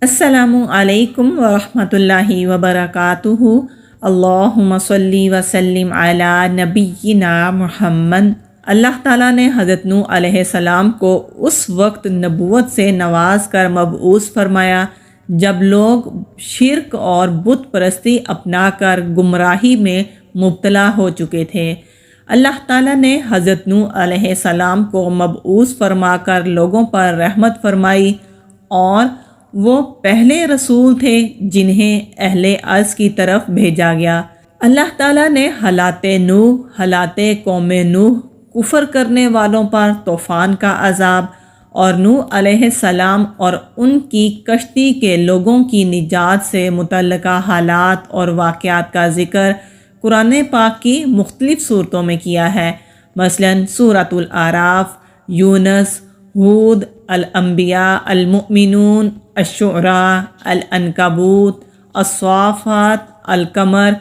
السلام علیکم ورحمۃ اللہ وبرکاتہ۔ اللہم صلی وسلم علی نبینا محمد۔ اللہ تعالیٰ نے حضرت نوح علیہ السلام کو اس وقت نبوت سے نواز کر مبعوث فرمایا جب لوگ شرک اور بت پرستی اپنا کر گمراہی میں مبتلا ہو چکے تھے۔ اللہ تعالیٰ نے حضرت نوح علیہ السلام کو مبعوث فرما کر لوگوں پر رحمت فرمائی اور وہ پہلے رسول تھے جنہیں اہل ارض کی طرف بھیجا گیا۔ اللہ تعالیٰ نے حالات نوح، حالات قوم نوح، کفر کرنے والوں پر طوفان کا عذاب اور نوح علیہ السلام اور ان کی کشتی کے لوگوں کی نجات سے متعلقہ حالات اور واقعات کا ذکر قرآن پاک کی مختلف صورتوں میں کیا ہے، مثلاً سورۃ الاعراف، یونس، ہود، الانبیاء، المؤمنون، الشعراء، العنکبوت، الصافات، القمر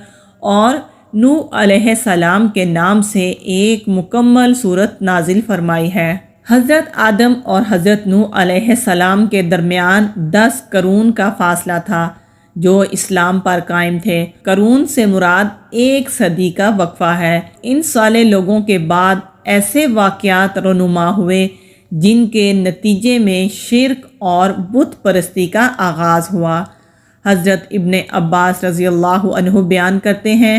اور نوح علیہ السلام کے نام سے ایک مکمل صورت نازل فرمائی ہے۔ حضرت آدم اور حضرت نوح علیہ السلام کے درمیان 10 قرون کا فاصلہ تھا جو اسلام پر قائم تھے۔ قرون سے مراد 1 صدی کا وقفہ ہے۔ ان سالے لوگوں کے بعد ایسے واقعات رونما ہوئے جن کے نتیجے میں شرک اور بت پرستی کا آغاز ہوا۔ حضرت ابن عباس رضی اللہ عنہ بیان کرتے ہیں،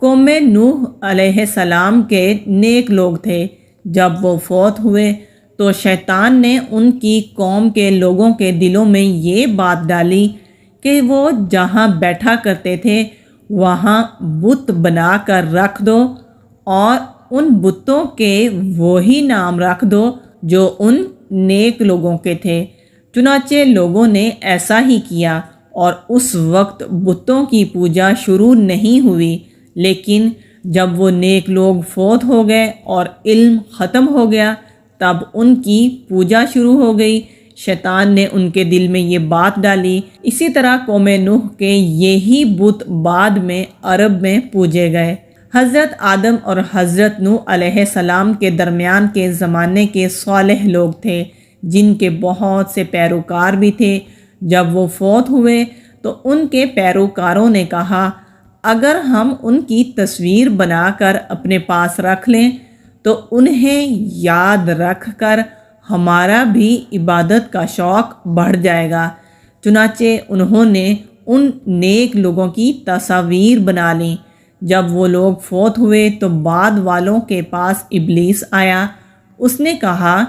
قوم نوح علیہ السلام کے نیک لوگ تھے۔ جب وہ فوت ہوئے تو شیطان نے ان کی قوم کے لوگوں کے دلوں میں یہ بات ڈالی کہ وہ جہاں بیٹھا کرتے تھے وہاں بت بنا کر رکھ دو اور ان بتوں کے وہی نام رکھ دو جو ان نیک لوگوں کے تھے۔ چنانچہ لوگوں نے ایسا ہی کیا اور اس وقت بتوں کی پوجا شروع نہیں ہوئی، لیکن جب وہ نیک لوگ فوت ہو گئے اور علم ختم ہو گیا تب ان کی پوجا شروع ہو گئی۔ شیطان نے ان کے دل میں یہ بات ڈالی۔ اسی طرح قوم نوح کے یہی بت بعد میں عرب میں پوجے گئے۔ حضرت آدم اور حضرت نوح علیہ السلام کے درمیان کے زمانے کے صالح لوگ تھے جن کے بہت سے پیروکار بھی تھے۔ جب وہ فوت ہوئے تو ان کے پیروکاروں نے کہا، اگر ہم ان کی تصویر بنا کر اپنے پاس رکھ لیں تو انہیں یاد رکھ کر ہمارا بھی عبادت کا شوق بڑھ جائے گا۔ چنانچہ انہوں نے ان نیک لوگوں کی تصاویر بنا لیں۔ جب وہ لوگ فوت ہوئے تو بعد والوں کے پاس ابلیس آیا۔ اس نے کہا،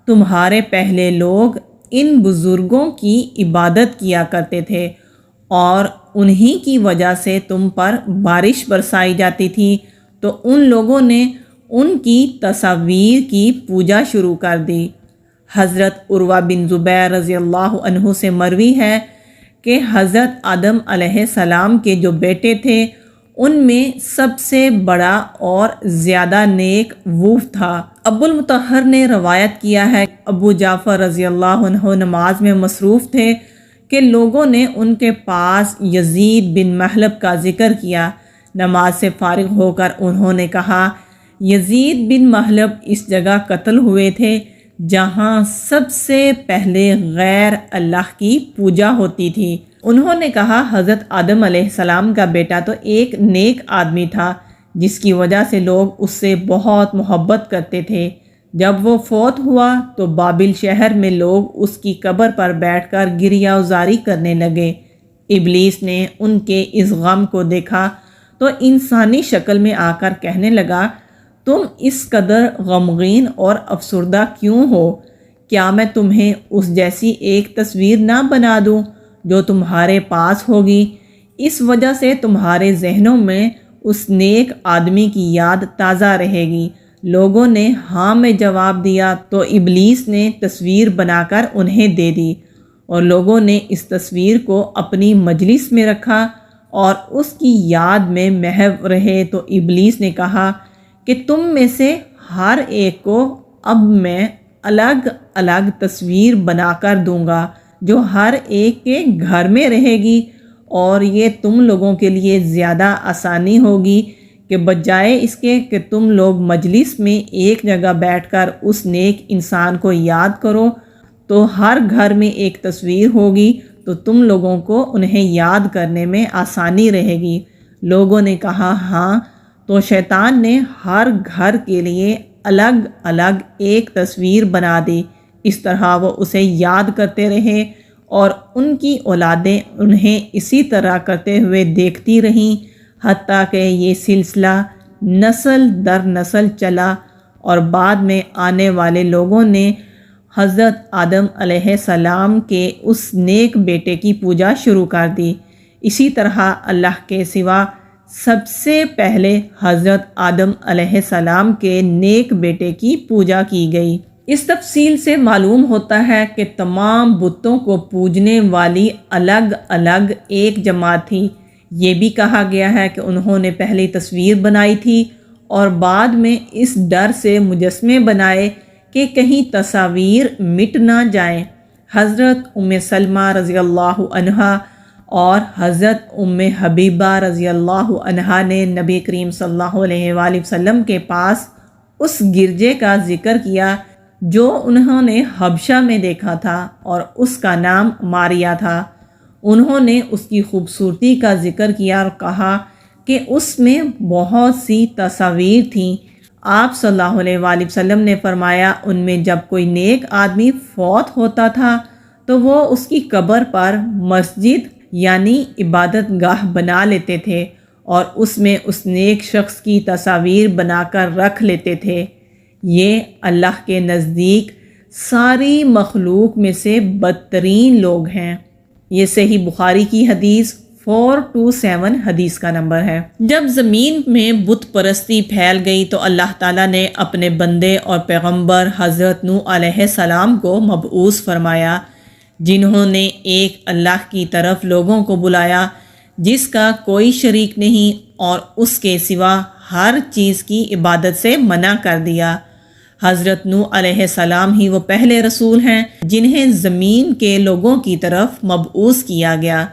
تمہارے پہلے لوگ ان بزرگوں کی عبادت کیا کرتے تھے اور انہی کی وجہ سے تم پر بارش برسائی جاتی تھی، تو ان لوگوں نے ان کی تصاویر کی پوجا شروع کر دی۔ حضرت عروہ بن زبیر رضی اللہ عنہ سے مروی ہے کہ حضرت آدم علیہ السلام کے جو بیٹے تھے ان میں سب سے بڑا اور زیادہ نیک وہ تھا۔ ابو المطہر نے روایت کیا ہے کہ ابو جعفر رضی اللہ عنہ نماز میں مصروف تھے کہ لوگوں نے ان کے پاس یزید بن محلب کا ذکر کیا۔ نماز سے فارغ ہو کر انہوں نے کہا، یزید بن محلب اس جگہ قتل ہوئے تھے جہاں سب سے پہلے غیر اللہ کی پوجا ہوتی تھی۔ انہوں نے کہا، حضرت آدم علیہ السلام کا بیٹا تو ایک نیک آدمی تھا جس کی وجہ سے لوگ اس سے بہت محبت کرتے تھے۔ جب وہ فوت ہوا تو بابل شہر میں لوگ اس کی قبر پر بیٹھ کر گریہ وزاری کرنے لگے۔ ابلیس نے ان کے اس غم کو دیکھا تو انسانی شکل میں آ کر کہنے لگا، تم اس قدر غمگین اور افسردہ کیوں ہو؟ کیا میں تمہیں اس جیسی ایک تصویر نہ بنا دوں جو تمہارے پاس ہوگی؟ اس وجہ سے تمہارے ذہنوں میں اس نیک آدمی کی یاد تازہ رہے گی۔ لوگوں نے ہاں میں جواب دیا تو ابلیس نے تصویر بنا کر انہیں دے دی اور لوگوں نے اس تصویر کو اپنی مجلس میں رکھا اور اس کی یاد میں محو رہے۔ تو ابلیس نے کہا کہ تم میں سے ہر ایک کو اب میں الگ الگ تصویر بنا کر دوں گا جو ہر ایک کے گھر میں رہے گی، اور یہ تم لوگوں کے لیے زیادہ آسانی ہوگی کہ بجائے اس کے کہ تم لوگ مجلس میں ایک جگہ بیٹھ کر اس نیک انسان کو یاد کرو تو ہر گھر میں ایک تصویر ہوگی تو تم لوگوں کو انہیں یاد کرنے میں آسانی رہے گی۔ لوگوں نے کہا ہاں، تو شیطان نے ہر گھر کے لیے الگ الگ ایک تصویر بنا دی۔ اس طرح وہ اسے یاد کرتے رہے اور ان کی اولادیں انہیں اسی طرح کرتے ہوئے دیکھتی رہیں، حتیٰ کہ یہ سلسلہ نسل در نسل چلا اور بعد میں آنے والے لوگوں نے حضرت آدم علیہ السلام کے اس نیک بیٹے کی پوجا شروع کر دی۔ اسی طرح اللہ کے سوا سب سے پہلے حضرت آدم علیہ السلام کے نیک بیٹے کی پوجا کی گئی۔ اس تفصیل سے معلوم ہوتا ہے کہ تمام بتوں کو پوجنے والی الگ الگ ایک جماعت تھی۔ یہ بھی کہا گیا ہے کہ انہوں نے پہلے تصویر بنائی تھی اور بعد میں اس ڈر سے مجسمے بنائے کہ کہیں تصاویر مٹ نہ جائیں۔ حضرت ام سلمہ رضی اللہ عنہا اور حضرت ام حبیبہ رضی اللہ عنہا نے نبی کریم صلی اللہ علیہ وآلہ وسلم کے پاس اس گرجے کا ذکر کیا جو انہوں نے حبشہ میں دیکھا تھا اور اس کا نام ماریہ تھا۔ انہوں نے اس کی خوبصورتی کا ذکر کیا اور کہا کہ اس میں بہت سی تصاویر تھیں۔ آپ صلی اللہ علیہ وآلہ وسلم نے فرمایا ان میں جب کوئی نیک آدمی فوت ہوتا تھا تو وہ اس کی قبر پر مسجد یعنی عبادت گاہ بنا لیتے تھے اور اس میں اس نیک شخص کی تصاویر بنا کر رکھ لیتے تھے۔ یہ اللہ کے نزدیک ساری مخلوق میں سے بدترین لوگ ہیں۔ یہ صحیح بخاری کی حدیث 427 حدیث کا نمبر ہے۔ جب زمین میں بت پرستی پھیل گئی تو اللہ تعالیٰ نے اپنے بندے اور پیغمبر حضرت نوح علیہ السلام کو مبعوث فرمایا، جنہوں نے ایک اللہ کی طرف لوگوں کو بلایا جس کا کوئی شریک نہیں اور اس کے سوا ہر چیز کی عبادت سے منع کر دیا۔ حضرت نوح علیہ السلام ہی وہ پہلے رسول ہیں جنہیں زمین کے لوگوں کی طرف مبعوث کیا گیا۔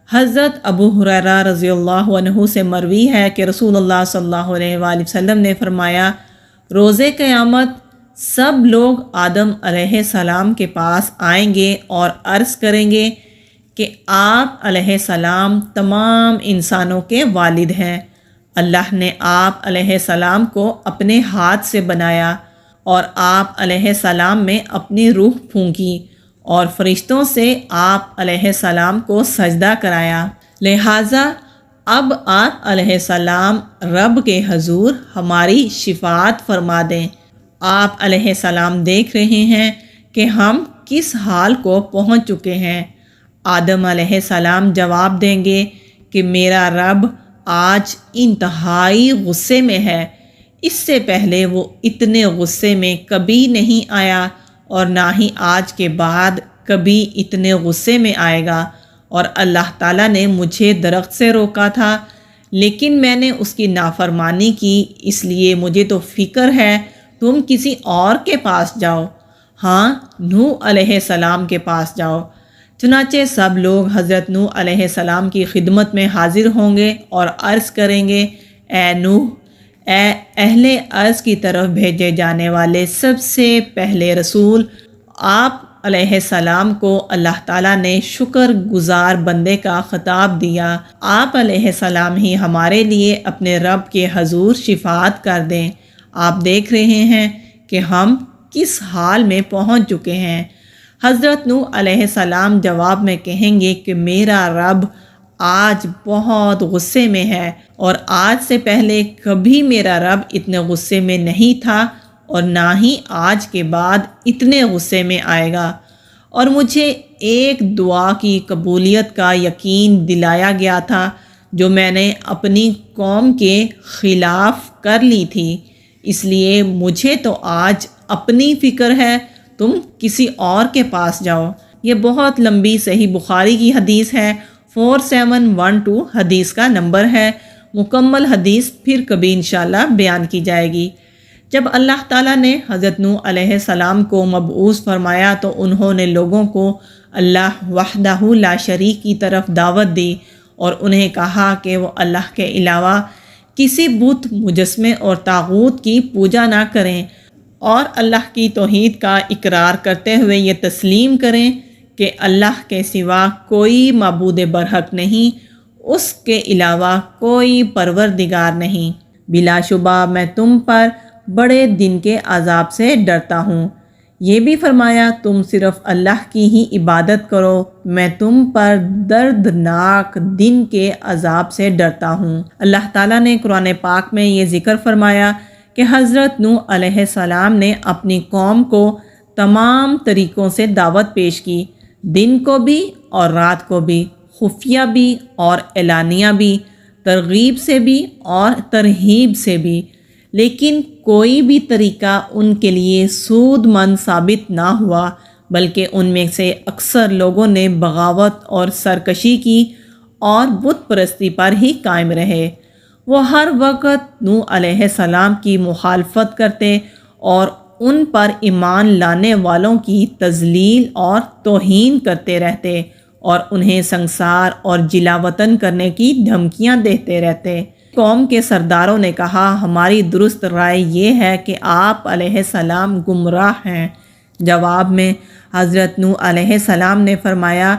حضرت ابو ہریرہ رضی اللہ عنہ سے مروی ہے کہ رسول اللہ صلی اللہ علیہ وآلہ وسلم نے فرمایا، روز قیامت سب لوگ آدم علیہ السلام کے پاس آئیں گے اور عرض کریں گے کہ آپ علیہ السلام تمام انسانوں کے والد ہیں۔ اللہ نے آپ علیہ السلام کو اپنے ہاتھ سے بنایا اور آپ علیہ السلام میں اپنی روح پھونکی اور فرشتوں سے آپ علیہ السلام کو سجدہ کرایا، لہٰذا اب آپ علیہ السلام رب کے حضور ہماری شفاعت فرما دیں۔ آپ علیہ السلام دیکھ رہے ہیں کہ ہم کس حال کو پہنچ چکے ہیں۔ آدم علیہ السلام جواب دیں گے کہ میرا رب آج انتہائی غصے میں ہے، اس سے پہلے وہ اتنے غصے میں کبھی نہیں آیا اور نہ ہی آج کے بعد کبھی اتنے غصے میں آئے گا، اور اللہ تعالیٰ نے مجھے درخت سے روکا تھا لیکن میں نے اس کی نافرمانی کی، اس لیے مجھے تو فکر ہے تم کسی اور کے پاس جاؤ، ہاں نوح علیہ السلام کے پاس جاؤ۔ چنانچہ سب لوگ حضرت نوح علیہ السلام کی خدمت میں حاضر ہوں گے اور عرض کریں گے، اے نوح، اے اہل ارض کی طرف بھیجے جانے والے سب سے پہلے رسول، آپ علیہ السلام کو اللہ تعالیٰ نے شکر گزار بندے کا خطاب دیا، آپ علیہ السلام ہی ہمارے لیے اپنے رب کے حضور شفاعت کر دیں۔ آپ دیکھ رہے ہیں کہ ہم کس حال میں پہنچ چکے ہیں۔ حضرت نوح علیہ السلام جواب میں کہیں گے کہ میرا رب آج بہت غصے میں ہے اور آج سے پہلے کبھی میرا رب اتنے غصے میں نہیں تھا اور نہ ہی آج کے بعد اتنے غصے میں آئے گا، اور مجھے ایک دعا کی قبولیت کا یقین دلایا گیا تھا جو میں نے اپنی قوم کے خلاف کر لی تھی، اس لیے مجھے تو آج اپنی فکر ہے، تم کسی اور کے پاس جاؤ۔ یہ بہت لمبی صحیح بخاری کی حدیث ہے، 4712 حدیث کا نمبر ہے۔ مکمل حدیث پھر کبھی انشاءاللہ بیان کی جائے گی۔ جب اللہ تعالیٰ نے حضرت نوح علیہ السلام کو مبعوث فرمایا تو انہوں نے لوگوں کو اللہ وحدہ لا شریک کی طرف دعوت دی اور انہیں کہا کہ وہ اللہ کے علاوہ کسی بت، مجسمے اور طاغوت کی پوجا نہ کریں اور اللہ کی توحید کا اقرار کرتے ہوئے یہ تسلیم کریں کہ اللہ کے سوا کوئی معبود برحق نہیں، اس کے علاوہ کوئی پروردگار نہیں۔ بلا شبہ میں تم پر بڑے دن کے عذاب سے ڈرتا ہوں۔ یہ بھی فرمایا تم صرف اللہ کی ہی عبادت کرو، میں تم پر دردناک دن کے عذاب سے ڈرتا ہوں۔ اللہ تعالیٰ نے قرآن پاک میں یہ ذکر فرمایا کہ حضرت نوح علیہ السلام نے اپنی قوم کو تمام طریقوں سے دعوت پیش کی، دن کو بھی اور رات کو بھی، خفیہ بھی اور اعلانیہ بھی، ترغیب سے بھی اور ترہیب سے بھی، لیکن کوئی بھی طریقہ ان کے لیے سود مند ثابت نہ ہوا، بلکہ ان میں سے اکثر لوگوں نے بغاوت اور سرکشی کی اور بت پرستی پر ہی قائم رہے۔ وہ ہر وقت نوح علیہ السلام کی مخالفت کرتے اور ان پر ایمان لانے والوں کی تذلیل اور توہین کرتے رہتے اور انہیں سنگسار اور جلا وطن کرنے کی دھمکیاں دیتے رہتے۔ قوم کے سرداروں نے کہا ہماری درست رائے یہ ہے کہ آپ علیہ السلام گمراہ ہیں۔ جواب میں حضرت نوح علیہ السلام نے فرمایا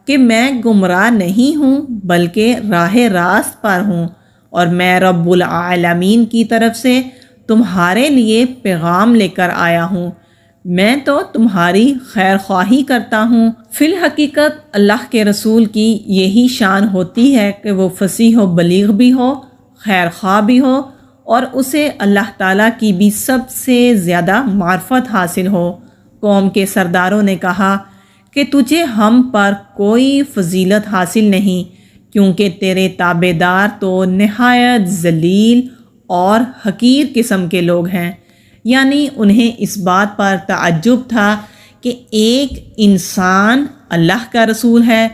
کہ میں گمراہ نہیں ہوں بلکہ راہ راست پر ہوں، اور میں رب العالمین کی طرف سے تمہارے لیے پیغام لے کر آیا ہوں، میں تو تمہاری خیر خواہی کرتا ہوں۔ فی الحقیقت اللہ کے رسول کی یہی شان ہوتی ہے کہ وہ فصیح و بلیغ بھی ہو، خیر خواہ بھی ہو، اور اسے اللہ تعالیٰ کی بھی سب سے زیادہ معرفت حاصل ہو۔ قوم کے سرداروں نے کہا کہ تجھے ہم پر کوئی فضیلت حاصل نہیں، کیونکہ تیرے تابع دار تو نہایت ذلیل اور حقیر قسم کے لوگ ہیں۔ یعنی انہیں اس بات پر تعجب تھا کہ ایک انسان اللہ کا رسول ہے۔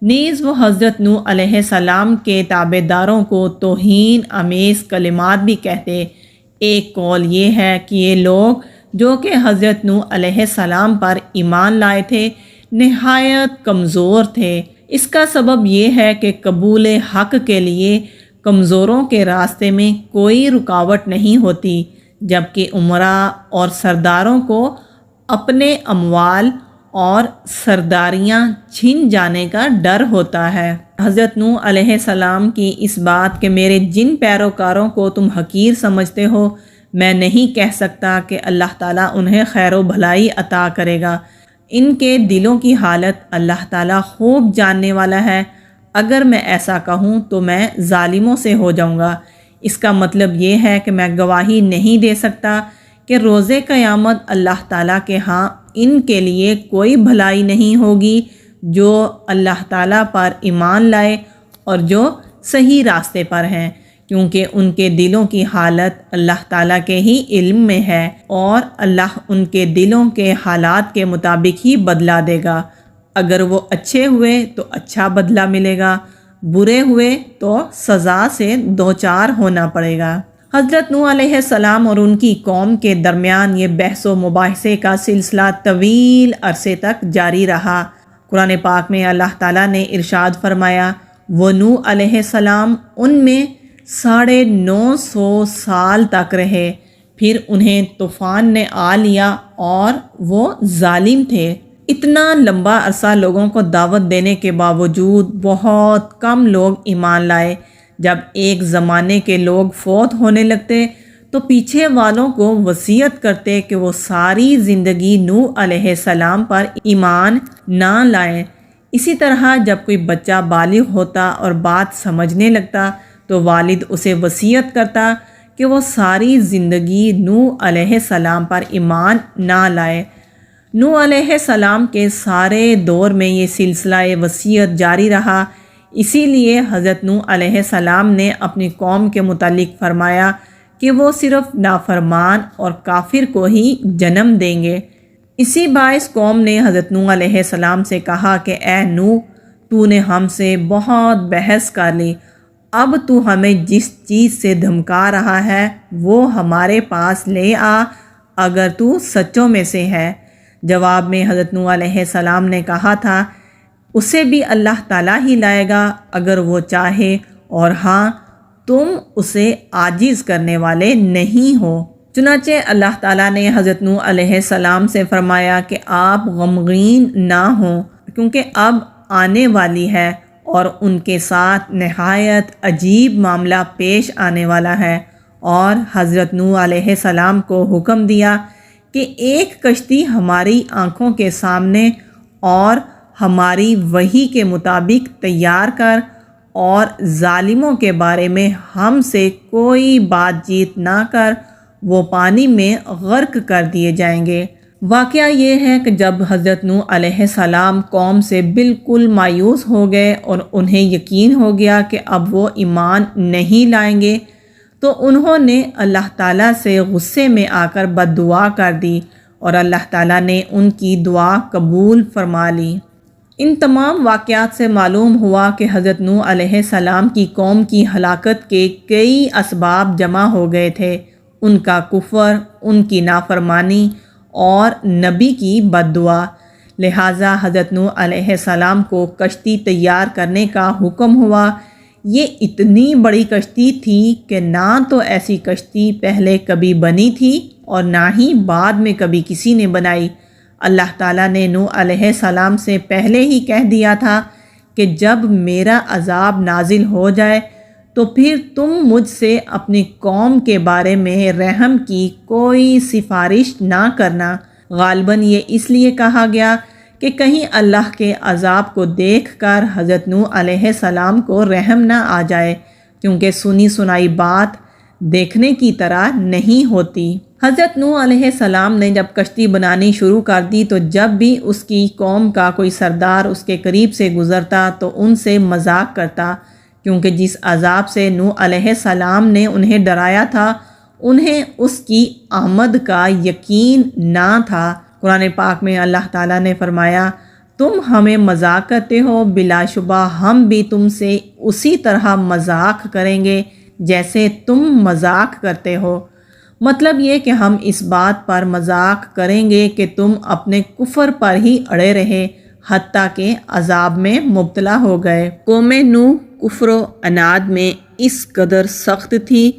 نیز وہ حضرت نوح علیہ السلام کے تابع داروں کو توہین آمیز کلمات بھی کہتے۔ ایک قول یہ ہے کہ یہ لوگ جو کہ حضرت نوح علیہ السلام پر ایمان لائے تھے نہایت کمزور تھے۔ اس کا سبب یہ ہے کہ قبول حق کے لیے کمزوروں کے راستے میں کوئی رکاوٹ نہیں ہوتی، جبکہ امراء اور سرداروں کو اپنے اموال اور سرداریاں چھن جانے کا ڈر ہوتا ہے۔ حضرت نوح علیہ السلام کی اس بات کہ میرے جن پیروکاروں کو تم حقیر سمجھتے ہو، میں نہیں کہہ سکتا کہ اللہ تعالیٰ انہیں خیر و بھلائی عطا کرے گا۔ ان کے دلوں کی حالت اللہ تعالیٰ خوب جاننے والا ہے۔ اگر میں ایسا کہوں تو میں ظالموں سے ہو جاؤں گا۔ اس کا مطلب یہ ہے کہ میں گواہی نہیں دے سکتا کہ روز قیامت اللہ تعالیٰ کے ہاں ان کے لیے کوئی بھلائی نہیں ہوگی جو اللہ تعالیٰ پر ایمان لائے اور جو صحیح راستے پر ہیں، کیونکہ ان کے دلوں کی حالت اللہ تعالیٰ کے ہی علم میں ہے، اور اللہ ان کے دلوں کے حالات کے مطابق ہی بدلہ دے گا۔ اگر وہ اچھے ہوئے تو اچھا بدلہ ملے گا، برے ہوئے تو سزا سے دوچار ہونا پڑے گا۔ حضرت نوح علیہ السلام اور ان کی قوم کے درمیان یہ بحث و مباحثے کا سلسلہ طویل عرصے تک جاری رہا۔ قرآن پاک میں اللہ تعالیٰ نے ارشاد فرمایا وہ نوح علیہ السلام ان میں 950 سال تک رہے، پھر انہیں طوفان نے آ لیا اور وہ ظالم تھے۔ اتنا لمبا عرصہ لوگوں کو دعوت دینے کے باوجود بہت کم لوگ ایمان لائے۔ جب ایک زمانے کے لوگ فوت ہونے لگتے تو پیچھے والوں کو وصیت کرتے کہ وہ ساری زندگی نوح علیہ السلام پر ایمان نہ لائیں۔ اسی طرح جب کوئی بچہ بالغ ہوتا اور بات سمجھنے لگتا تو والد اسے وصیت کرتا کہ وہ ساری زندگی نوح علیہ السلام پر ایمان نہ لائے۔ نوح علیہ السلام کے سارے دور میں یہ سلسلہ وصیت جاری رہا۔ اسی لیے حضرت نوح علیہ السلام نے اپنی قوم کے متعلق فرمایا کہ وہ صرف نافرمان اور کافر کو ہی جنم دیں گے۔ اسی باعث قوم نے حضرت نوح علیہ السلام سے کہا کہ اے نوح، تو نے ہم سے بہت بحث کر لی، اب تو ہمیں جس چیز سے دھمکا رہا ہے وہ ہمارے پاس لے آ اگر تو سچوں میں سے ہے۔ جواب میں حضرت نوح علیہ السلام نے کہا تھا اسے بھی اللہ تعالیٰ ہی لائے گا اگر وہ چاہے، اور ہاں تم اسے عاجز کرنے والے نہیں ہو۔ چنانچہ اللہ تعالیٰ نے حضرت نوح علیہ السلام سے فرمایا کہ آپ غمگین نہ ہوں، کیونکہ اب آنے والی ہے اور ان کے ساتھ نہایت عجیب معاملہ پیش آنے والا ہے۔ اور حضرت نوح علیہ السلام کو حکم دیا کہ ایک کشتی ہماری آنکھوں کے سامنے اور ہماری وحی کے مطابق تیار کر، اور ظالموں کے بارے میں ہم سے کوئی بات چیت نہ کر، وہ پانی میں غرق کر دیے جائیں گے۔ واقعہ یہ ہے کہ جب حضرت نوح علیہ السلام قوم سے بالکل مایوس ہو گئے اور انہیں یقین ہو گیا کہ اب وہ ایمان نہیں لائیں گے، تو انہوں نے اللہ تعالیٰ سے غصے میں آ کر بد دعا کر دی، اور اللہ تعالیٰ نے ان کی دعا قبول فرما لی۔ ان تمام واقعات سے معلوم ہوا کہ حضرت نوح علیہ السلام کی قوم کی ہلاکت کے کئی اسباب جمع ہو گئے تھے، ان کا کفر، ان کی نافرمانی اور نبی کی بد دعا۔ لہٰذا حضرت نوح علیہ السلام کو کشتی تیار کرنے کا حکم ہوا۔ یہ اتنی بڑی کشتی تھی کہ نہ تو ایسی کشتی پہلے کبھی بنی تھی اور نہ ہی بعد میں کبھی کسی نے بنائی۔ اللہ تعالیٰ نے نوح علیہ السلام سے پہلے ہی کہہ دیا تھا کہ جب میرا عذاب نازل ہو جائے تو پھر تم مجھ سے اپنی قوم کے بارے میں رحم کی کوئی سفارش نہ کرنا۔ غالباً یہ اس لیے کہا گیا کہ کہیں اللہ کے عذاب کو دیکھ کر حضرت نوح علیہ السلام کو رحم نہ آ جائے، کیونکہ سنی سنائی بات دیکھنے کی طرح نہیں ہوتی۔ حضرت نوح علیہ السلام نے جب کشتی بنانی شروع کر دی تو جب بھی اس کی قوم کا کوئی سردار اس کے قریب سے گزرتا تو ان سے مذاق کرتا، کیونکہ جس عذاب سے نوح علیہ السلام نے انہیں ڈرایا تھا انہیں اس کی آمد کا یقین نہ تھا۔ قرآن پاک میں اللہ تعالیٰ نے فرمایا، تم ہمیں مذاق کرتے ہو، بلا شبہ ہم بھی تم سے اسی طرح مذاق کریں گے جیسے تم مذاق کرتے ہو۔ مطلب یہ کہ ہم اس بات پر مذاق کریں گے کہ تم اپنے کفر پر ہی اڑے رہے حتیٰ کہ عذاب میں مبتلا ہو گئے۔ قوم نوح کفر و عناد میں اس قدر سخت تھی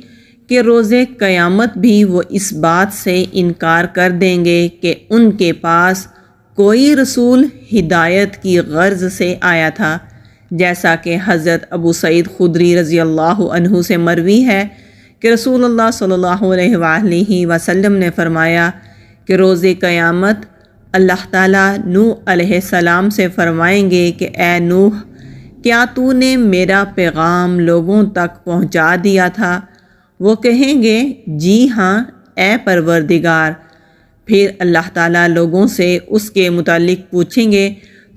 کہ روز قیامت بھی وہ اس بات سے انکار کر دیں گے کہ ان کے پاس کوئی رسول ہدایت کی غرض سے آیا تھا، جیسا کہ حضرت ابو سعید خدری رضی اللہ عنہ سے مروی ہے کہ رسول اللہ صلی اللہ علیہ وآلہ وسلم نے فرمایا کہ روز قیامت اللہ تعالیٰ نوح علیہ السلام سے فرمائیں گے کہ اے نوح، کیا تو نے میرا پیغام لوگوں تک پہنچا دیا تھا؟ وہ کہیں گے جی ہاں اے پروردگار۔ پھر اللہ تعالیٰ لوگوں سے اس کے متعلق پوچھیں گے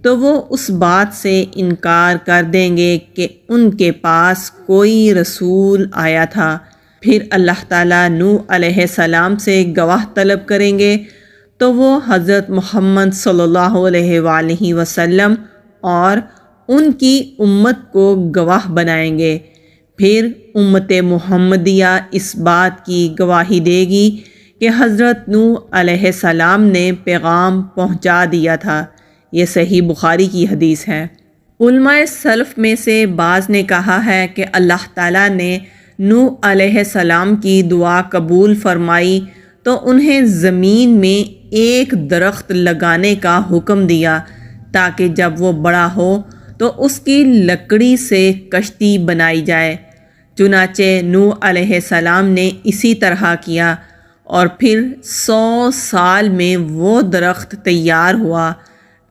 تو وہ اس بات سے انکار کر دیں گے کہ ان کے پاس کوئی رسول آیا تھا۔ پھر اللہ تعالیٰ نوح علیہ السلام سے گواہ طلب کریں گے تو وہ حضرت محمد صلی اللہ علیہ وآلہ وسلم اور ان کی امت کو گواہ بنائیں گے۔ پھر امت محمدیہ اس بات کی گواہی دے گی کہ حضرت نوح علیہ السلام نے پیغام پہنچا دیا تھا۔ یہ صحیح بخاری کی حدیث ہے۔ علماء سلف میں سے بعض نے کہا ہے کہ اللہ تعالیٰ نے نوح علیہ السلام کی دعا قبول فرمائی تو انہیں زمین میں ایک درخت لگانے کا حکم دیا تاکہ جب وہ بڑا ہو تو اس کی لکڑی سے کشتی بنائی جائے۔ چنانچہ نوح علیہ السلام نے اسی طرح کیا اور پھر 100 سال میں وہ درخت تیار ہوا۔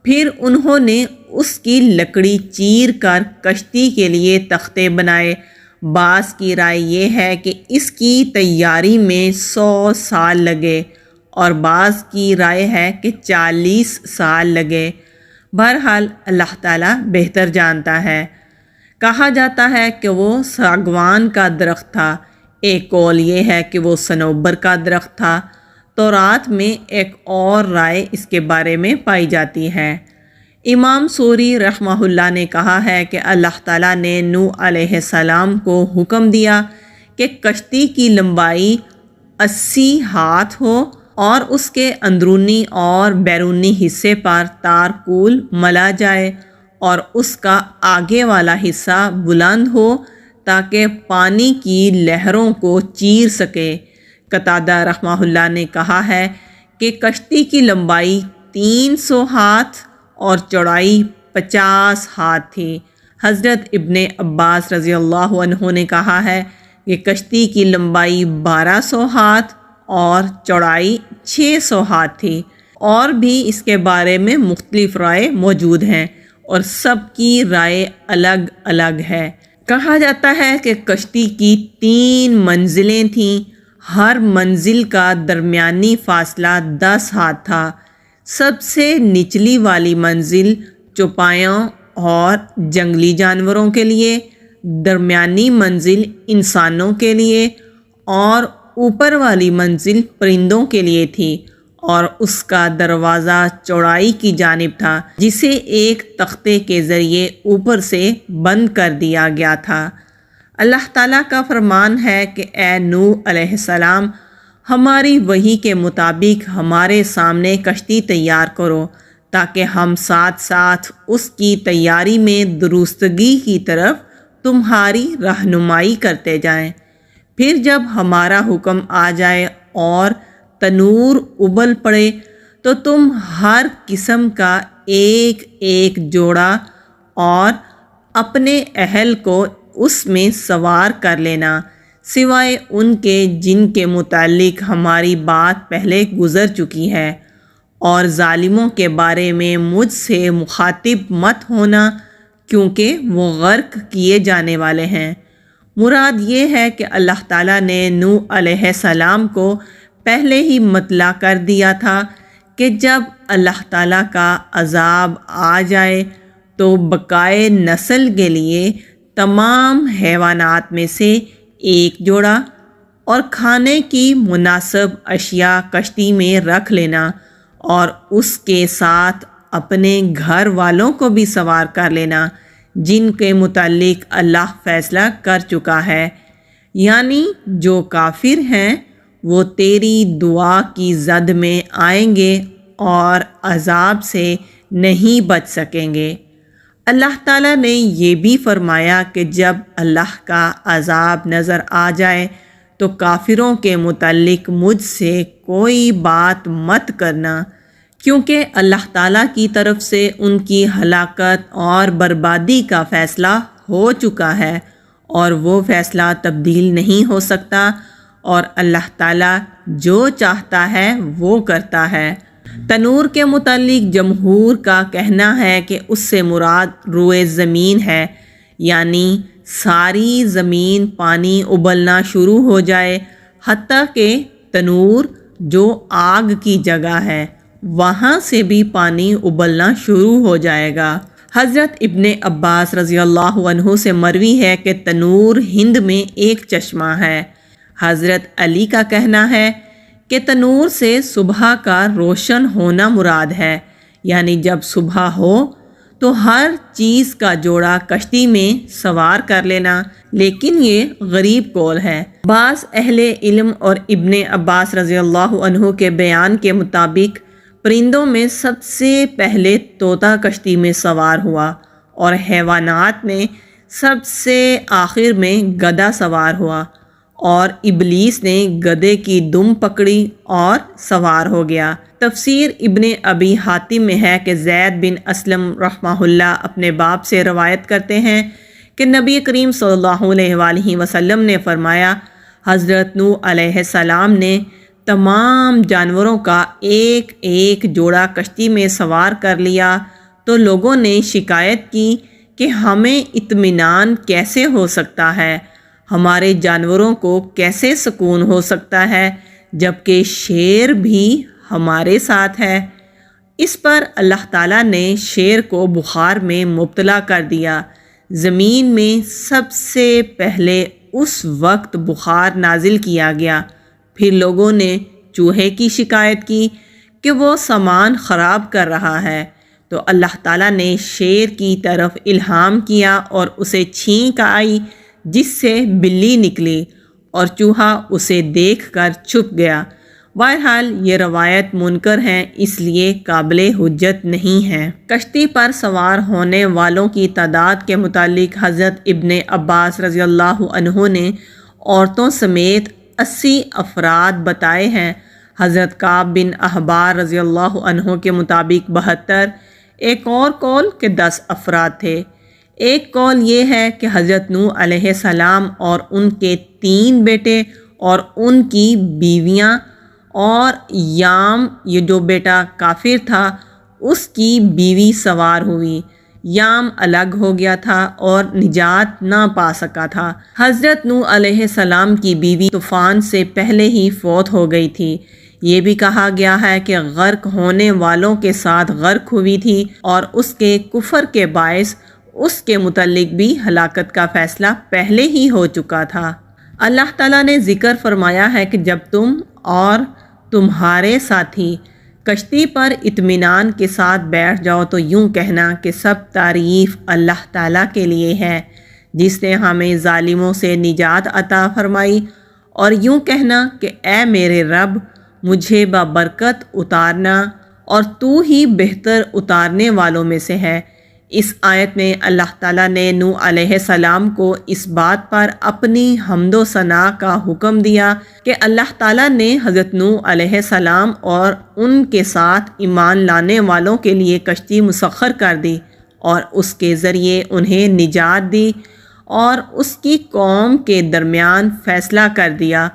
پھر انہوں نے اس کی لکڑی چیر کر کشتی کے لیے تختے بنائے۔ بعض کی رائے یہ ہے کہ اس کی تیاری میں 100 سال لگے اور بعض کی رائے ہے کہ 40 سال لگے۔ بہرحال اللہ تعالیٰ بہتر جانتا ہے۔ کہا جاتا ہے کہ وہ ساگوان کا درخت تھا، ایک قول یہ ہے کہ وہ صنوبر کا درخت تھا۔ تورات میں ایک اور رائے اس کے بارے میں پائی جاتی ہے۔ امام سوری رحمہ اللہ نے کہا ہے کہ اللہ تعالیٰ نے نوح علیہ السلام کو حکم دیا کہ کشتی کی لمبائی 80 ہاتھ ہو اور اس کے اندرونی اور بیرونی حصے پر تارکول ملا جائے اور اس کا آگے والا حصہ بلند ہو تاکہ پانی کی لہروں کو چیر سکے۔ قتادہ رحمہ اللہ نے کہا ہے کہ کشتی کی لمبائی 300 ہاتھ اور چوڑائی 50 ہاتھ تھی۔ حضرت ابن عباس رضی اللہ عنہ نے کہا ہے کہ کشتی کی لمبائی 1200 ہاتھ اور چوڑائی 600 ہاتھ تھی، اور بھی اس کے بارے میں مختلف رائے موجود ہیں اور سب کی رائے الگ الگ ہے۔ کہا جاتا ہے کہ کشتی کی 3 منزلیں تھیں، ہر منزل کا درمیانی فاصلہ 10 ہاتھ تھا۔ سب سے نچلی والی منزل چوپایوں اور جنگلی جانوروں کے لیے، درمیانی منزل انسانوں کے لیے اور اوپر والی منزل پرندوں کے لیے تھی، اور اس کا دروازہ چوڑائی کی جانب تھا جسے ایک تختے کے ذریعے اوپر سے بند کر دیا گیا تھا۔ اللہ تعالیٰ کا فرمان ہے کہ اے نوح علیہ السلام، ہماری وحی کے مطابق ہمارے سامنے کشتی تیار کرو تاکہ ہم ساتھ ساتھ اس کی تیاری میں درستگی کی طرف تمہاری رہنمائی کرتے جائیں۔ پھر جب ہمارا حکم آ جائے اور تنور ابل پڑے تو تم ہر قسم کا ایک ایک جوڑا اور اپنے اہل کو اس میں سوار کر لینا، سوائے ان کے جن کے متعلق ہماری بات پہلے گزر چکی ہے، اور ظالموں کے بارے میں مجھ سے مخاطب مت ہونا کیونکہ وہ غرق کیے جانے والے ہیں۔ مراد یہ ہے کہ اللہ تعالیٰ نے نوح علیہ السلام کو پہلے ہی مطلع کر دیا تھا کہ جب اللہ تعالیٰ کا عذاب آ جائے تو بقائے نسل کے لیے تمام حیوانات میں سے ایک جوڑا اور کھانے کی مناسب اشیاء کشتی میں رکھ لینا، اور اس کے ساتھ اپنے گھر والوں کو بھی سوار کر لینا جن کے متعلق اللہ فیصلہ کر چکا ہے، یعنی جو کافر ہیں وہ تیری دعا کی زد میں آئیں گے اور عذاب سے نہیں بچ سکیں گے۔ اللہ تعالیٰ نے یہ بھی فرمایا کہ جب اللہ کا عذاب نظر آ جائے تو کافروں کے متعلق مجھ سے کوئی بات مت کرنا، کیونکہ اللہ تعالیٰ کی طرف سے ان کی ہلاکت اور بربادی کا فیصلہ ہو چکا ہے، اور وہ فیصلہ تبدیل نہیں ہو سکتا، اور اللہ تعالیٰ جو چاہتا ہے وہ کرتا ہے۔ تنور کے متعلق جمہور کا کہنا ہے کہ اس سے مراد روئے زمین ہے، یعنی ساری زمین پانی ابلنا شروع ہو جائے، حتیٰ کہ تنور جو آگ کی جگہ ہے وہاں سے بھی پانی ابلنا شروع ہو جائے گا۔ حضرت ابن عباس رضی اللہ عنہ سے مروی ہے کہ تنور ہند میں ایک چشمہ ہے۔ حضرت علی کا کہنا ہے کہ تنور سے صبح کا روشن ہونا مراد ہے، یعنی جب صبح ہو تو ہر چیز کا جوڑا کشتی میں سوار کر لینا، لیکن یہ غریب قول ہے۔ بعض اہل علم اور ابن عباس رضی اللہ عنہ کے بیان کے مطابق پرندوں میں سب سے پہلے طوطا کشتی میں سوار ہوا، اور حیوانات میں سب سے آخر میں گدھا سوار ہوا، اور ابلیس نے گدھے کی دم پکڑی اور سوار ہو گیا۔ تفسیر ابن ابی حاتم میں ہے کہ زید بن اسلم رحمہ اللہ اپنے باپ سے روایت کرتے ہیں کہ نبی کریم صلی اللہ علیہ وآلہ وسلم نے فرمایا، حضرت نوح علیہ السلام نے تمام جانوروں کا ایک ایک جوڑا کشتی میں سوار کر لیا تو لوگوں نے شکایت کی کہ ہمیں اطمینان کیسے ہو سکتا ہے، ہمارے جانوروں کو کیسے سکون ہو سکتا ہے جبکہ شیر بھی ہمارے ساتھ ہے۔ اس پر اللہ تعالیٰ نے شیر کو بخار میں مبتلا کر دیا۔ زمین میں سب سے پہلے اس وقت بخار نازل کیا گیا، پھر لوگوں نے چوہے کی شکایت کی کہ وہ سامان خراب کر رہا ہے، تو اللہ تعالیٰ نے شیر کی طرف الہام کیا اور اسے چھینک آئی جس سے بلی نکلی، اور چوہا اسے دیکھ کر چھپ گیا۔ بہرحال یہ روایت منکر ہیں، اس لیے قابل حجت نہیں ہے۔ کشتی پر سوار ہونے والوں کی تعداد کے متعلق حضرت ابن عباس رضی اللہ عنہ نے عورتوں سمیت 80 افراد بتائے ہیں۔ حضرت کعب بن احبار رضی اللہ عنہ کے مطابق 72، ایک اور قول کہ 10 افراد تھے۔ ایک قول یہ ہے کہ حضرت نوح علیہ السلام اور ان کے 3 بیٹے اور ان کی بیویاں، اور یام یہ جو بیٹا کافر تھا اس کی بیوی سوار ہوئی۔ یام الگ ہو گیا تھا اور نجات نہ پا سکا تھا۔ حضرت نوح علیہ السلام کی بیوی طوفان سے پہلے ہی فوت ہو گئی تھی۔ یہ بھی کہا گیا ہے کہ غرق ہونے والوں کے ساتھ غرق ہوئی تھی اور اس کے کفر کے باعث اس کے متعلق بھی ہلاکت کا فیصلہ پہلے ہی ہو چکا تھا۔ اللہ تعالیٰ نے ذکر فرمایا ہے کہ جب تم اور تمہارے ساتھی کشتی پر اطمینان کے ساتھ بیٹھ جاؤ تو یوں کہنا کہ سب تعریف اللہ تعالیٰ کے لیے ہے جس نے ہمیں ظالموں سے نجات عطا فرمائی، اور یوں کہنا کہ اے میرے رب مجھے بابرکت اتارنا اور تو ہی بہتر اتارنے والوں میں سے ہے۔ اس آیت میں اللہ تعالیٰ نے نوح علیہ السلام کو اس بات پر اپنی حمد و ثنا کا حکم دیا کہ اللہ تعالیٰ نے حضرت نوح علیہ السلام اور ان کے ساتھ ایمان لانے والوں کے لیے کشتی مسخر کر دی اور اس کے ذریعے انہیں نجات دی اور اس کی قوم کے درمیان فیصلہ کر دیا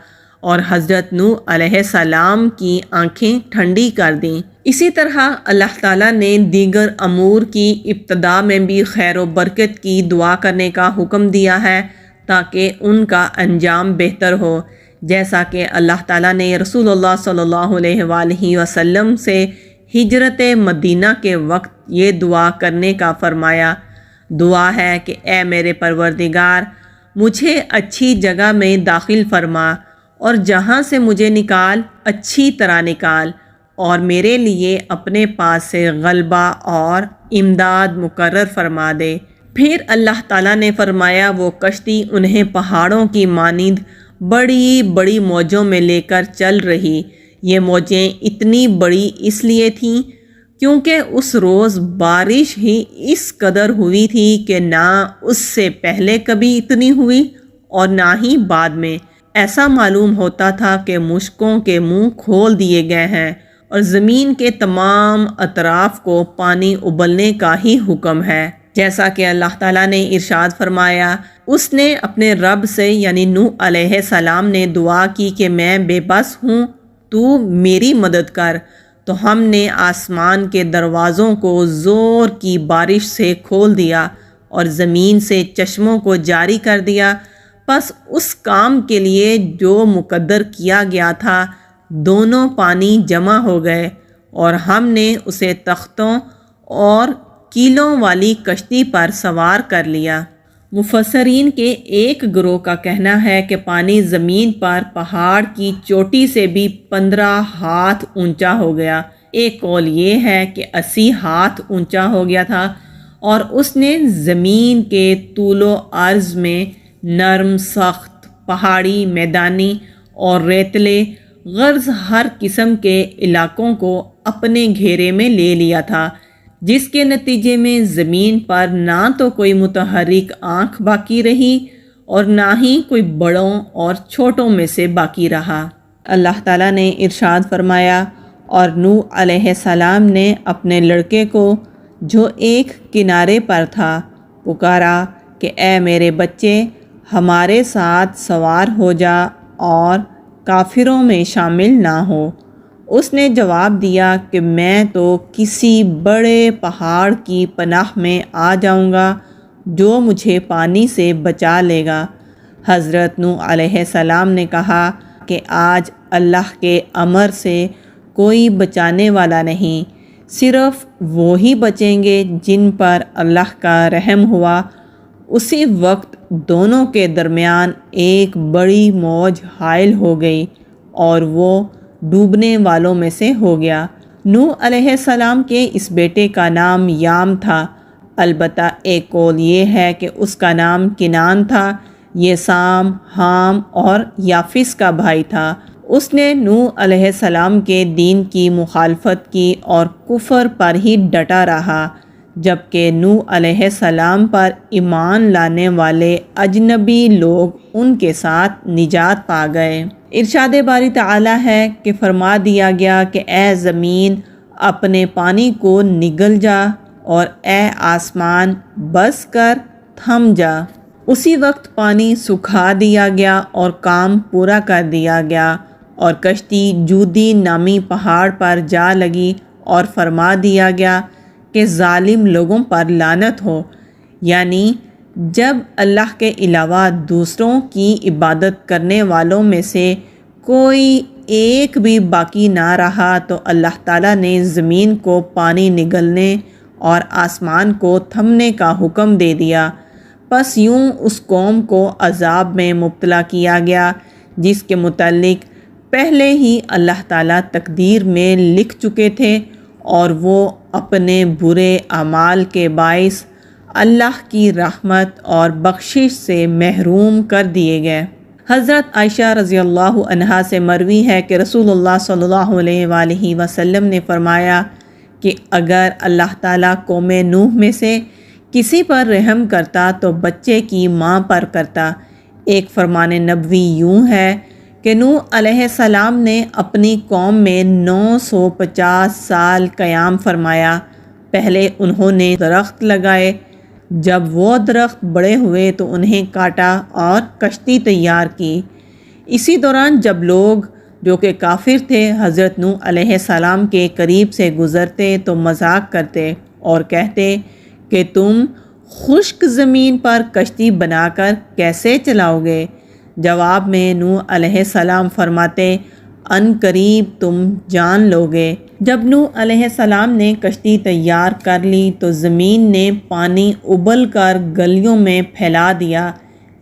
اور حضرت نوح علیہ السلام کی آنکھیں ٹھنڈی کر دیں۔ اسی طرح اللہ تعالیٰ نے دیگر امور کی ابتدا میں بھی خیر و برکت کی دعا کرنے کا حکم دیا ہے تاکہ ان کا انجام بہتر ہو، جیسا کہ اللہ تعالیٰ نے رسول اللہ صلی اللہ علیہ وآلہ وسلم سے ہجرت مدینہ کے وقت یہ دعا کرنے کا فرمایا۔ دعا ہے کہ اے میرے پروردگار مجھے اچھی جگہ میں داخل فرما اور جہاں سے مجھے نکال اچھی طرح نکال، اور میرے لیے اپنے پاس سے غلبہ اور امداد مقرر فرما دے۔ پھر اللہ تعالیٰ نے فرمایا وہ کشتی انہیں پہاڑوں کی مانند بڑی بڑی موجوں میں لے کر چل رہی۔ یہ موجیں اتنی بڑی اس لیے تھیں کیونکہ اس روز بارش ہی اس قدر ہوئی تھی کہ نہ اس سے پہلے کبھی اتنی ہوئی اور نہ ہی بعد میں۔ ایسا معلوم ہوتا تھا کہ مشکوں کے منہ کھول دیے گئے ہیں اور زمین کے تمام اطراف کو پانی ابلنے کا ہی حکم ہے، جیسا کہ اللہ تعالیٰ نے ارشاد فرمایا۔ اس نے اپنے رب سے یعنی نوح علیہ السلام نے دعا کی کہ میں بے بس ہوں، تو میری مدد کر، تو ہم نے آسمان کے دروازوں کو زور کی بارش سے کھول دیا اور زمین سے چشموں کو جاری کر دیا، پس اس کام کے لیے جو مقدر کیا گیا تھا دونوں پانی جمع ہو گئے اور ہم نے اسے تختوں اور کیلوں والی کشتی پر سوار کر لیا۔ مفسرین کے ایک گروہ کا کہنا ہے کہ پانی زمین پر پہاڑ کی چوٹی سے بھی 15 ہاتھ اونچا ہو گیا۔ ایک قول یہ ہے کہ 80 ہاتھ اونچا ہو گیا تھا اور اس نے زمین کے طول و عرض میں نرم، سخت، پہاڑی، میدانی اور ریتلے غرض ہر قسم کے علاقوں کو اپنے گھیرے میں لے لیا تھا، جس کے نتیجے میں زمین پر نہ تو کوئی متحرک آنکھ باقی رہی اور نہ ہی کوئی بڑوں اور چھوٹوں میں سے باقی رہا۔ اللہ تعالیٰ نے ارشاد فرمایا، اور نوح علیہ السلام نے اپنے لڑکے کو جو ایک کنارے پر تھا پکارا کہ اے میرے بچے ہمارے ساتھ سوار ہو جا اور کافروں میں شامل نہ ہو۔ اس نے جواب دیا کہ میں تو کسی بڑے پہاڑ کی پناہ میں آ جاؤں گا جو مجھے پانی سے بچا لے گا۔ حضرت نوح علیہ السلام نے کہا کہ آج اللہ کے امر سے کوئی بچانے والا نہیں، صرف وہی بچیں گے جن پر اللہ کا رحم ہوا۔ اسی وقت دونوں کے درمیان ایک بڑی موج حائل ہو گئی اور وہ ڈوبنے والوں میں سے ہو گیا۔ نوح علیہ السلام کے اس بیٹے کا نام یام تھا، البتہ ایک قول یہ ہے کہ اس کا نام کنان تھا۔ یہ سام، حام اور یافس کا بھائی تھا۔ اس نے نوح علیہ السلام کے دین کی مخالفت کی اور کفر پر ہی ڈٹا رہا، جبکہ نوح علیہ السلام پر ایمان لانے والے اجنبی لوگ ان کے ساتھ نجات پا گئے۔ ارشاد باری تعالیٰ ہے کہ فرما دیا گیا کہ اے زمین اپنے پانی کو نگل جا اور اے آسمان بس کر تھم جا۔ اسی وقت پانی سکھا دیا گیا اور کام پورا کر دیا گیا، اور کشتی جودی نامی پہاڑ پر جا لگی، اور فرما دیا گیا کہ ظالم لوگوں پر لعنت ہو۔ یعنی جب اللہ کے علاوہ دوسروں کی عبادت کرنے والوں میں سے کوئی ایک بھی باقی نہ رہا تو اللہ تعالیٰ نے زمین کو پانی نگلنے اور آسمان کو تھمنے کا حکم دے دیا۔ پس یوں اس قوم کو عذاب میں مبتلا کیا گیا جس کے متعلق پہلے ہی اللہ تعالیٰ تقدیر میں لکھ چکے تھے، اور وہ اپنے برے اعمال کے باعث اللہ کی رحمت اور بخشش سے محروم کر دیے گئے۔ حضرت عائشہ رضی اللہ عنہا سے مروی ہے کہ رسول اللہ صلی اللہ علیہ وآلہ وسلم نے فرمایا کہ اگر اللہ تعالیٰ قوم نوح میں سے کسی پر رحم کرتا تو بچے کی ماں پر کرتا۔ ایک فرمان نبوی یوں ہے کہ نوح علیہ السلام نے اپنی قوم میں 950 سال قیام فرمایا۔ پہلے انہوں نے درخت لگائے، جب وہ درخت بڑے ہوئے تو انہیں کاٹا اور کشتی تیار کی۔ اسی دوران جب لوگ جو کہ کافر تھے حضرت نوح علیہ السلام کے قریب سے گزرتے تو مذاق کرتے اور کہتے کہ تم خشک زمین پر کشتی بنا کر کیسے چلاؤ گے؟ جواب میں نوح علیہ السلام فرماتے ان قریب تم جان لوگے۔ جب نوح علیہ السلام نے کشتی تیار کر لی تو زمین نے پانی ابل کر گلیوں میں پھیلا دیا۔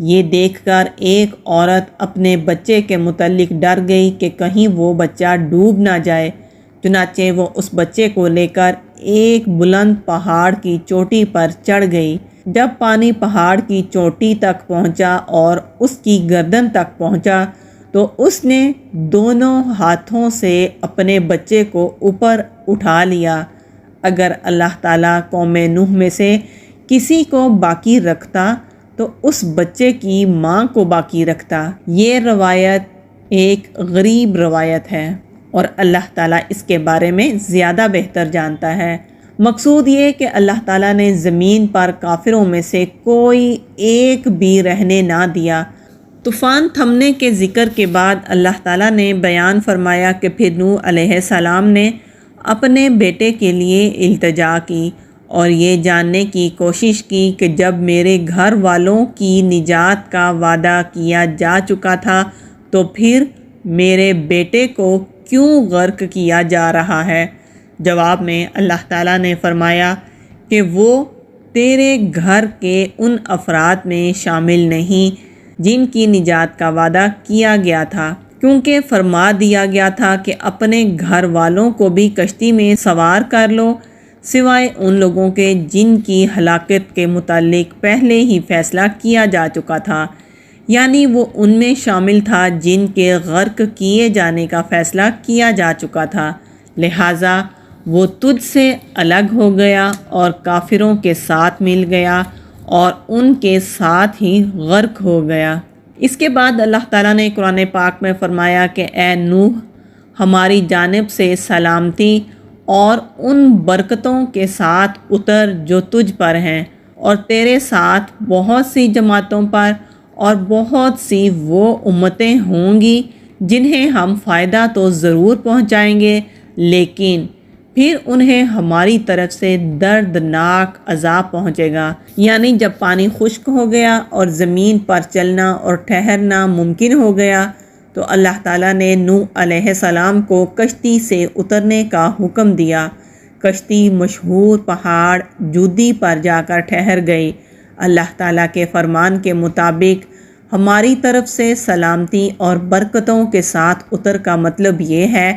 یہ دیکھ کر ایک عورت اپنے بچے کے متعلق ڈر گئی کہ کہیں وہ بچہ ڈوب نہ جائے، چنانچہ وہ اس بچے کو لے کر ایک بلند پہاڑ کی چوٹی پر چڑھ گئی۔ جب پانی پہاڑ کی چوٹی تک پہنچا اور اس کی گردن تک پہنچا تو اس نے دونوں ہاتھوں سے اپنے بچے کو اوپر اٹھا لیا۔ اگر اللہ تعالیٰ قوم نوح میں سے کسی کو باقی رکھتا تو اس بچے کی ماں کو باقی رکھتا۔ یہ روایت ایک غریب روایت ہے اور اللہ تعالیٰ اس کے بارے میں زیادہ بہتر جانتا ہے۔ مقصود یہ کہ اللہ تعالیٰ نے زمین پر کافروں میں سے کوئی ایک بھی رہنے نہ دیا۔ طوفان تھمنے کے ذکر کے بعد اللہ تعالیٰ نے بیان فرمایا کہ پھر نوح علیہ السلام نے اپنے بیٹے کے لیے التجا کی اور یہ جاننے کی کوشش کی کہ جب میرے گھر والوں کی نجات کا وعدہ کیا جا چکا تھا تو پھر میرے بیٹے کو کیوں غرق کیا جا رہا ہے؟ جواب میں اللہ تعالیٰ نے فرمایا کہ وہ تیرے گھر کے ان افراد میں شامل نہیں جن کی نجات کا وعدہ کیا گیا تھا، کیونکہ فرما دیا گیا تھا کہ اپنے گھر والوں کو بھی کشتی میں سوار کر لو، سوائے ان لوگوں کے جن کی ہلاکت کے متعلق پہلے ہی فیصلہ کیا جا چکا تھا، یعنی وہ ان میں شامل تھا جن کے غرق کیے جانے کا فیصلہ کیا جا چکا تھا، لہٰذا وہ تجھ سے الگ ہو گیا اور کافروں کے ساتھ مل گیا اور ان کے ساتھ ہی غرق ہو گیا۔ اس کے بعد اللہ تعالیٰ نے قرآن پاک میں فرمایا کہ اے نوح، ہماری جانب سے سلامتی اور ان برکتوں کے ساتھ اتر جو تجھ پر ہیں، اور تیرے ساتھ بہت سی جماعتوں پر اور بہت سی وہ امتیں ہوں گی جنہیں ہم فائدہ تو ضرور پہنچائیں گے، لیکن پھر انہیں ہماری طرف سے دردناک عذاب پہنچے گا۔ یعنی جب پانی خشک ہو گیا اور زمین پر چلنا اور ٹھہرنا ممکن ہو گیا تو اللہ تعالیٰ نے نوح علیہ السلام کو کشتی سے اترنے کا حکم دیا۔ کشتی مشہور پہاڑ جودی پر جا کر ٹھہر گئی۔ اللہ تعالیٰ کے فرمان کے مطابق ہماری طرف سے سلامتی اور برکتوں کے ساتھ اتر کا مطلب یہ ہے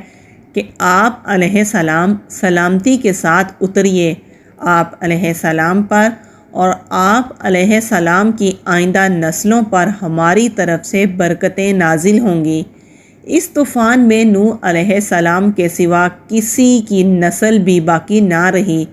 کہ آپ علیہ السلام سلامتی کے ساتھ اتریے، آپ علیہ السلام پر اور آپ علیہ السلام کی آئندہ نسلوں پر ہماری طرف سے برکتیں نازل ہوں گی۔ اس طوفان میں نوح علیہ السلام کے سوا کسی کی نسل بھی باقی نہ رہی،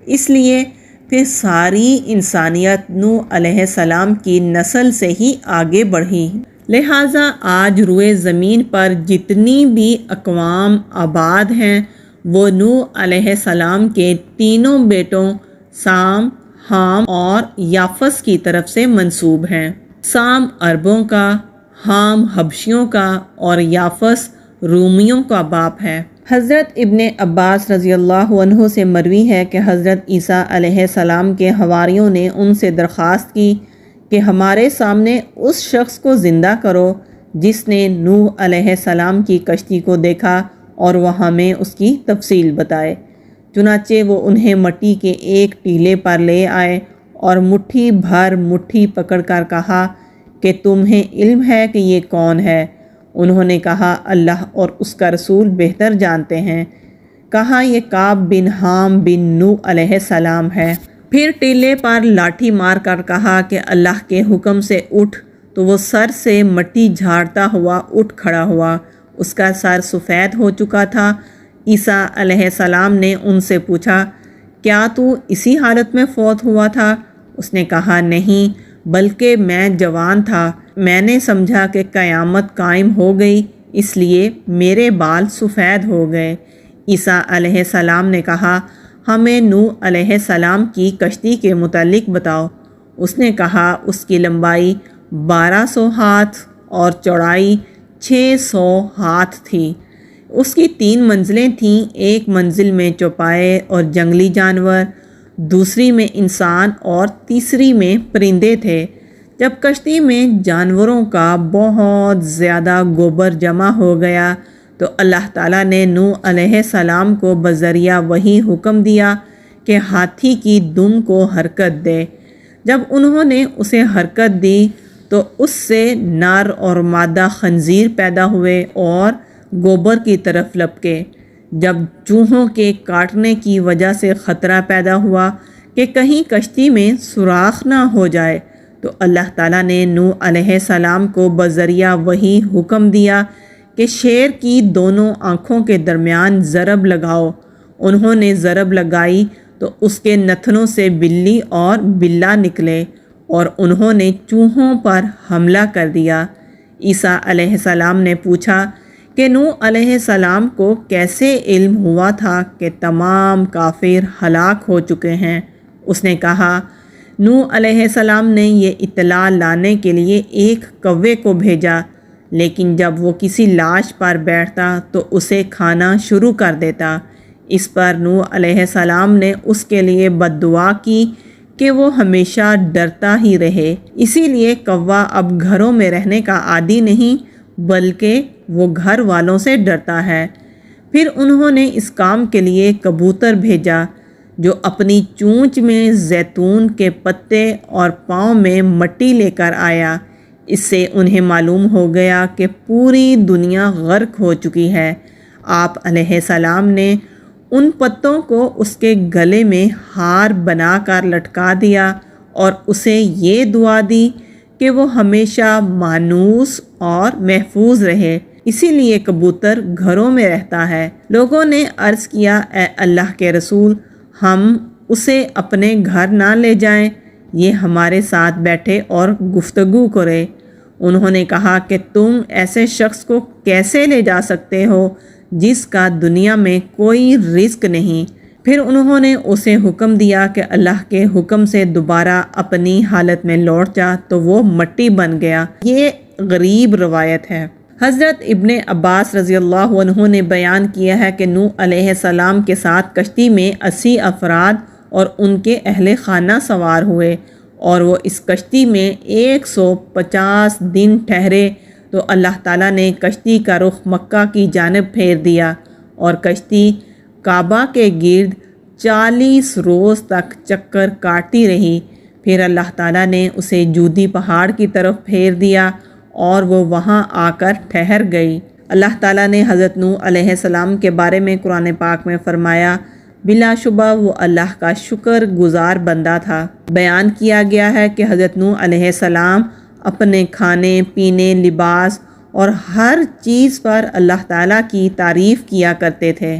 اس لیے پھر ساری انسانیت نوح علیہ السلام کی نسل سے ہی آگے بڑھی۔ لہٰذا آج روئے زمین پر جتنی بھی اقوام آباد ہیں وہ نوح علیہ السلام کے تینوں بیٹوں سام، حام اور یافس کی طرف سے منسوب ہیں۔ سام عربوں کا، حام حبشیوں کا اور یافس رومیوں کا باپ ہے۔ حضرت ابن عباس رضی اللہ عنہ سے مروی ہے کہ حضرت عیسیٰ علیہ السلام کے حواریوں نے ان سے درخواست کی کہ ہمارے سامنے اس شخص کو زندہ کرو جس نے نوح علیہ السلام کی کشتی کو دیکھا اور وہ ہمیں اس کی تفصیل بتائے۔ چنانچہ وہ انہیں مٹی کے ایک ٹیلے پر لے آئے اور مٹھی بھر مٹھی پکڑ کر کہا کہ تمہیں علم ہے کہ یہ کون ہے؟ انہوں نے کہا اللہ اور اس کا رسول بہتر جانتے ہیں۔ کہا یہ کعب بن حام بن نوح علیہ السلام ہے۔ پھر ٹیلے پر لاٹھی مار کر کہا کہ اللہ کے حکم سے اٹھ، تو وہ سر سے مٹی جھاڑتا ہوا اٹھ کھڑا ہوا۔ اس کا سر سفید ہو چکا تھا۔ عیسیٰ علیہ السلام نے ان سے پوچھا کیا تو اسی حالت میں فوت ہوا تھا؟ اس نے کہا نہیں، بلکہ میں جوان تھا، میں نے سمجھا کہ قیامت قائم ہو گئی اس لیے میرے بال سفید ہو گئے۔ عیسیٰ علیہ السلام نے کہا ہمیں نوح علیہ السلام کی کشتی کے متعلق بتاؤ۔ اس نے کہا اس کی لمبائی 1200 ہاتھ اور چوڑائی 600 ہاتھ تھی۔ اس کی 3 منزلیں تھیں، ایک منزل میں چوپائے اور جنگلی جانور، دوسری میں انسان اور تیسری میں پرندے تھے۔ جب کشتی میں جانوروں کا بہت زیادہ گوبر جمع ہو گیا تو اللہ تعالیٰ نے نوح علیہ السلام کو بذریعہ وحی حکم دیا کہ ہاتھی کی دم کو حرکت دے۔ جب انہوں نے اسے حرکت دی تو اس سے نر اور مادہ خنزیر پیدا ہوئے اور گوبر کی طرف لپکے۔ جب چوہوں کے کاٹنے کی وجہ سے خطرہ پیدا ہوا کہ کہیں کشتی میں سوراخ نہ ہو جائے تو اللہ تعالیٰ نے نوح علیہ السلام کو بذریعہ وحی حکم دیا کہ شیر کی دونوں آنکھوں کے درمیان ضرب لگاؤ۔ انہوں نے ضرب لگائی تو اس کے نتنوں سے بلی اور بلہ نکلے اور انہوں نے چوہوں پر حملہ کر دیا۔ عیسیٰ علیہ السلام نے پوچھا کہ نوح علیہ السلام کو کیسے علم ہوا تھا کہ تمام کافر ہلاک ہو چکے ہیں؟ اس نے کہا نوح علیہ السلام نے یہ اطلاع لانے کے لیے ایک کوے کو بھیجا، لیکن جب وہ کسی لاش پر بیٹھتا تو اسے کھانا شروع کر دیتا۔ اس پر نوح علیہ السلام نے اس کے لیے بد دعا کی کہ وہ ہمیشہ ڈرتا ہی رہے۔ اسی لیے کوا اب گھروں میں رہنے کا عادی نہیں بلکہ وہ گھر والوں سے ڈرتا ہے۔ پھر انہوں نے اس کام کے لیے کبوتر بھیجا جو اپنی چونچ میں زیتون کے پتے اور پاؤں میں مٹی لے کر آیا۔ اس سے انہیں معلوم ہو گیا کہ پوری دنیا غرق ہو چکی ہے۔ آپ علیہ السلام نے ان پتوں کو اس کے گلے میں ہار بنا کر لٹکا دیا اور اسے یہ دعا دی کہ وہ ہمیشہ مانوس اور محفوظ رہے۔ اسی لیے کبوتر گھروں میں رہتا ہے۔ لوگوں نے عرض کیا اے اللہ کے رسول، ہم اسے اپنے گھر نہ لے جائیں، یہ ہمارے ساتھ بیٹھے اور گفتگو کرے۔ انہوں نے کہا کہ تم ایسے شخص کو کیسے لے جا سکتے ہو جس کا دنیا میں کوئی رزق نہیں؟ پھر انہوں نے اسے حکم دیا کہ اللہ کے حکم سے دوبارہ اپنی حالت میں لوٹ جا، تو وہ مٹی بن گیا۔ یہ غریب روایت ہے۔ حضرت ابن عباس رضی اللہ عنہ نے بیان کیا ہے کہ نوح علیہ السلام کے ساتھ کشتی میں 80 افراد اور ان کے اہل خانہ سوار ہوئے اور وہ اس کشتی میں 150 دن ٹھہرے تو اللہ تعالیٰ نے کشتی کا رخ مکہ کی جانب پھیر دیا اور کشتی کعبہ کے گرد 40 روز تک چکر کاٹتی رہی۔ پھر اللہ تعالیٰ نے اسے جودی پہاڑ کی طرف پھیر دیا اور وہ وہاں آ کر ٹھہر گئی۔ اللہ تعالیٰ نے حضرت نوح علیہ السلام کے بارے میں قرآن پاک میں فرمایا بلا شبہ وہ اللہ کا شکر گزار بندہ تھا۔ بیان کیا گیا ہے کہ حضرت نوح علیہ السلام اپنے کھانے پینے، لباس اور ہر چیز پر اللہ تعالیٰ کی تعریف کیا کرتے تھے۔